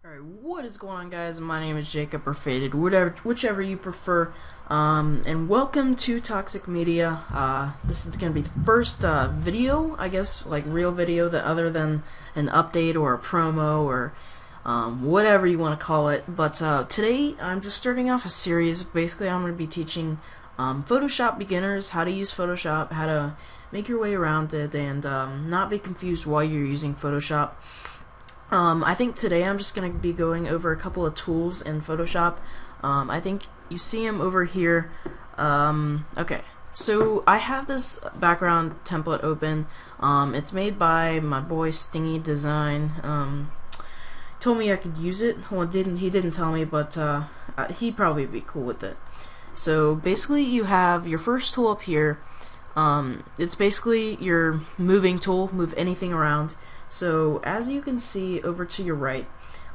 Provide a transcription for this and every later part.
Alright, what is going on, guys? My name is Jacob, or Faded, whichever you prefer, and welcome to Toxic Media. This is going to be the first video, I guess, like real video, that other than an update or a promo or whatever you want to call it. But today I'm just starting off a series. Basically, I'm going to be teaching Photoshop beginners how to use Photoshop, how to make your way around it, and not be confused while you're using Photoshop. I think today I'm just going to be going over a couple of tools in Photoshop. I think you see them over here. Okay, so I have this background template open. It's made by my boy Stingy Design. Told me I could use it. Well, he didn't tell me, but he'd probably be cool with it. So basically, you have your first tool up here. It's basically your moving tool. Move anything around. So as you can see over to your right,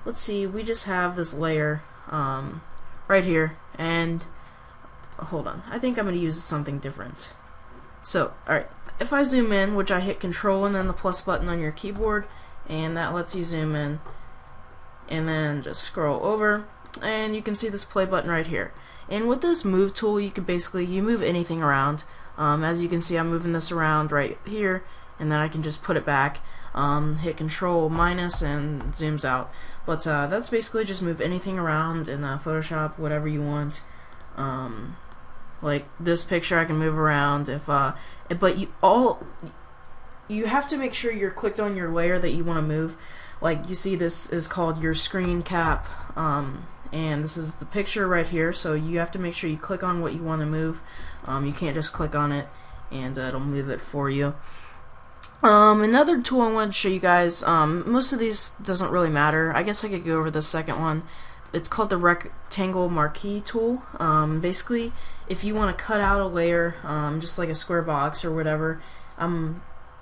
let's see, we just have this layer right here, and hold on, I think I'm going to use something different. So alright, if I zoom in, which I hit control and then the plus button on your keyboard, and that lets you zoom in, and then just scroll over, and you can see this play button right here. And with this move tool, you can basically, you move anything around. As you can see, I'm moving this around right here, and then I can just put it back. Hit control minus and zooms out. But that's basically just move anything around in Photoshop, whatever you want. Like this picture I can move around if but you have to make sure you're clicked on your layer that you want to move. Like you see, this is called your screen cap, and this is the picture right here, so you have to make sure you click on what you want to move. You can't just click on it and it'll move it for you. Another tool I wanted to show you guys, most of these doesn't really matter. I guess I could go over the second one. It's called the rectangle marquee tool. Basically, if you want to cut out a layer, just like a square box or whatever,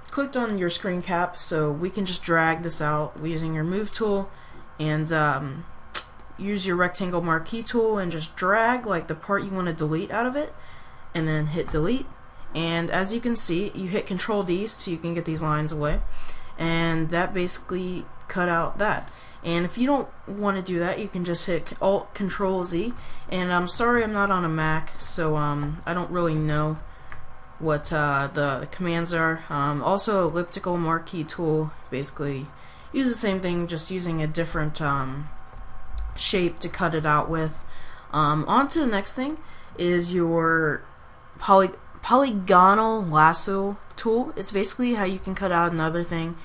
clicked on your screen cap, so we can just drag this out using your move tool, and use your rectangle marquee tool and just drag like the part you want to delete out of it, and then hit delete. And as you can see, you hit Control D so you can get these lines away, and that basically cut out that. And if you don't want to do that, you can just hit Alt Control Z. And I'm sorry I'm not on a Mac, so I don't really know what the commands are. Also, elliptical marquee tool basically uses the same thing, just using a different shape to cut it out with. On to the next thing is your polygonal lasso tool. It's basically how you can cut out another thing.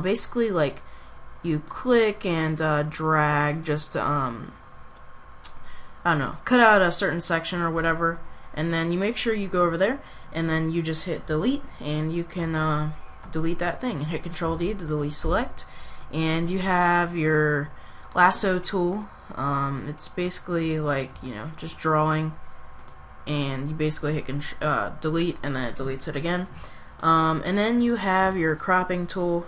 Basically, like you click and drag, just I don't know, cut out a certain section or whatever, and then you make sure you go over there, and then you just hit delete, and you can delete that thing, and hit Control D to delete select, and you have your lasso tool. It's basically like, you know, just drawing, and you basically hit delete, and then it deletes it again. And then you have your cropping tool.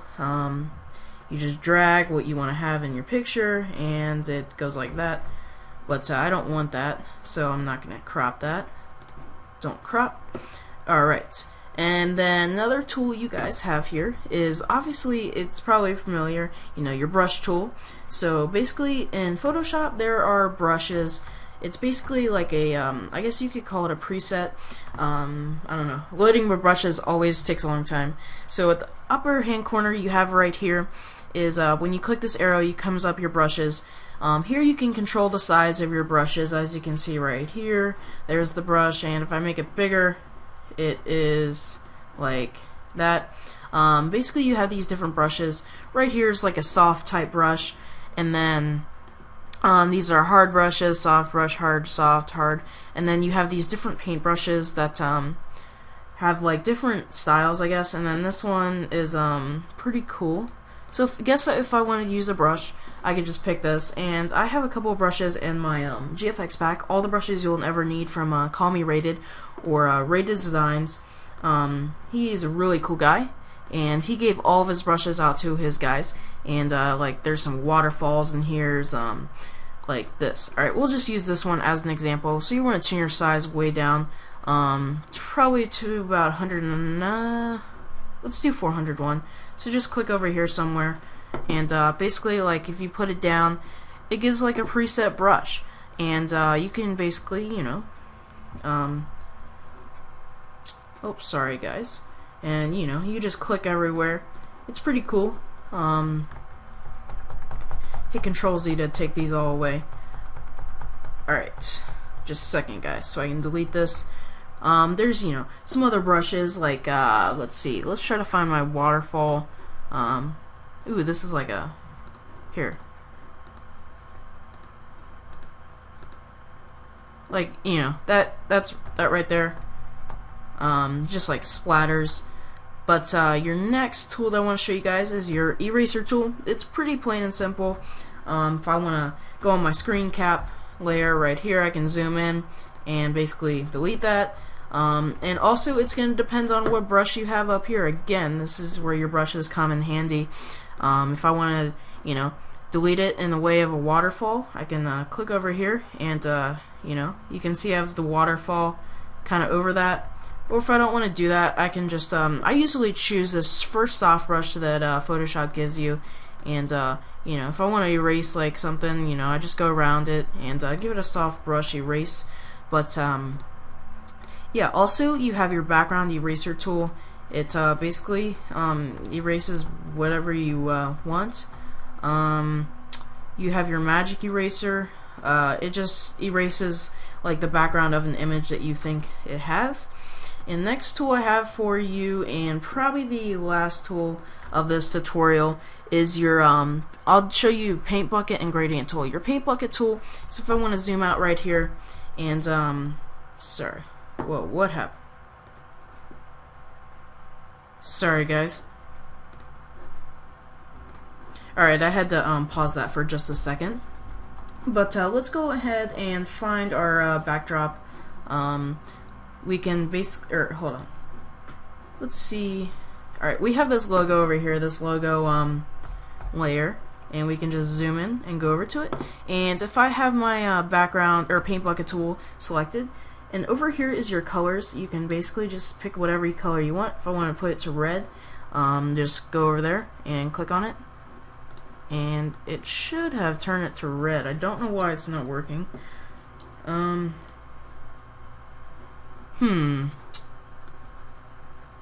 You just drag what you want to have in your picture, and it goes like that. But I don't want that, so I'm not going to crop that. Don't crop. Alright. And then another tool you guys have here is, obviously it's probably familiar, you know, your brush tool. So basically in Photoshop there are brushes. It's basically like a, I guess you could call it a preset. I don't know. Loading with brushes always takes a long time. So at the upper hand corner you have right here is when you click this arrow, it comes up your brushes. Here you can control the size of your brushes, as you can see right here. There's the brush, and if I make it bigger, it is like that. Basically you have these different brushes. Right here is like a soft type brush, and then these are hard brushes, soft brush, hard, soft, hard, and then you have these different paint brushes that have like different styles, I guess. And then this one is pretty cool. So if I wanted to use a brush, I could just pick this, and I have a couple of brushes in my GFX pack. All the brushes you'll ever need from Call Me Rated or Rated Designs. He is a really cool guy, and he gave all of his brushes out to his guys. And like there's some waterfalls, and here's like this. Alright, we'll just use this one as an example. So you want to tune your size way down, probably to about 100 and let's do 401. So just click over here somewhere, and basically, like, if you put it down, it gives like a preset brush, and you can basically, you know, oops, sorry guys, and you know, you just click everywhere. It's pretty cool. Hit Control Z to take these all away. Alright, just a second guys, so I can delete this. There's, you know, some other brushes, like, let's see, let's try to find my waterfall. Ooh, this is like a, here. Like, you know, that's that right there. Just like splatters. But your next tool that I want to show you guys is your eraser tool. It's pretty plain and simple. If I want to go on my screen cap layer right here, I can zoom in and basically delete that. And also, it's going to depend on what brush you have up here. Again, this is where your brushes come in handy. If I want to, you know, delete it in the way of a waterfall, I can click over here, and you know, you can see I have the waterfall kind of over that. Or if I don't want to do that, I can just I usually choose this first soft brush that Photoshop gives you, and you know, if I want to erase like something, you know, I just go around it and give it a soft brush erase. But yeah, also you have your background eraser tool. It basically erases whatever you want. You have your magic eraser. It just erases like the background of an image that you think it has. And next tool I have for you, and probably the last tool of this tutorial, is your I'll show you paint bucket and gradient tool. Your paint bucket tool is if I want to zoom out right here, and sorry, whoa, what happened? Sorry guys. Alright, I had to pause that for just a second. But let's go ahead and find our backdrop. We can hold on. Let's see. Alright, we have this logo over here, this logo layer, and we can just zoom in and go over to it. And if I have my background or paint bucket tool selected, and over here is your colors, you can basically just pick whatever color you want. If I want to put it to red, just go over there and click on it, and it should have turned it to red. I don't know why it's not working.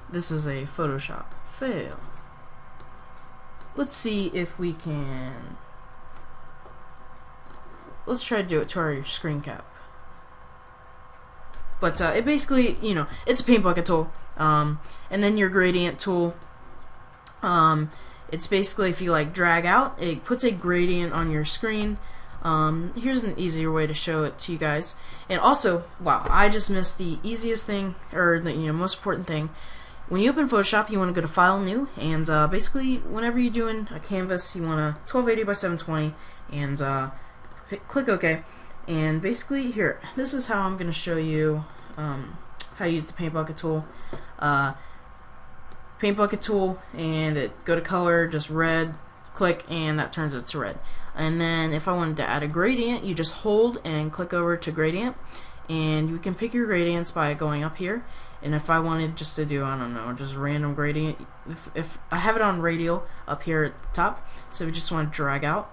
This is a Photoshop fail. Let's see if we can. Let's try to do it to our screen cap. But it basically, you know, it's a paint bucket tool. And then your gradient tool. It's basically, if you like drag out, it puts a gradient on your screen. Here's an easier way to show it to you guys. And also, wow, I just missed the easiest thing, or the most important thing. When you open Photoshop, you want to go to File, New, and basically, whenever you're doing a canvas, you want a 1280 by 720, and click OK. And basically, here, this is how I'm going to show you how to use the paint bucket tool. Paint bucket tool, and go to color, just red, click, and that turns it to red. And then if I wanted to add a gradient, you just hold and click over to gradient, and you can pick your gradients by going up here. And if I wanted just to do, I don't know, just random gradient, if I have it on radial up here at the top, so we just want to drag out.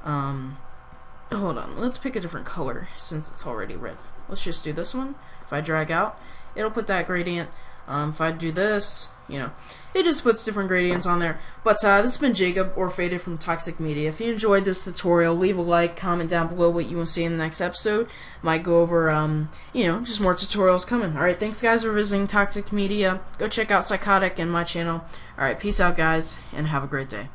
Hold on, let's pick a different color since it's already red. Let's just do this one. If I drag out, it'll put that gradient. If I do this, you know, it just puts different gradients on there. But this has been Jacob, or Faded from Toxic Media. If you enjoyed this tutorial, leave a like, comment down below what you want to see in the next episode. Might go over, you know, just more tutorials coming. Alright, thanks guys for visiting Toxic Media. Go check out Psychotic and my channel. Alright, peace out guys, and have a great day.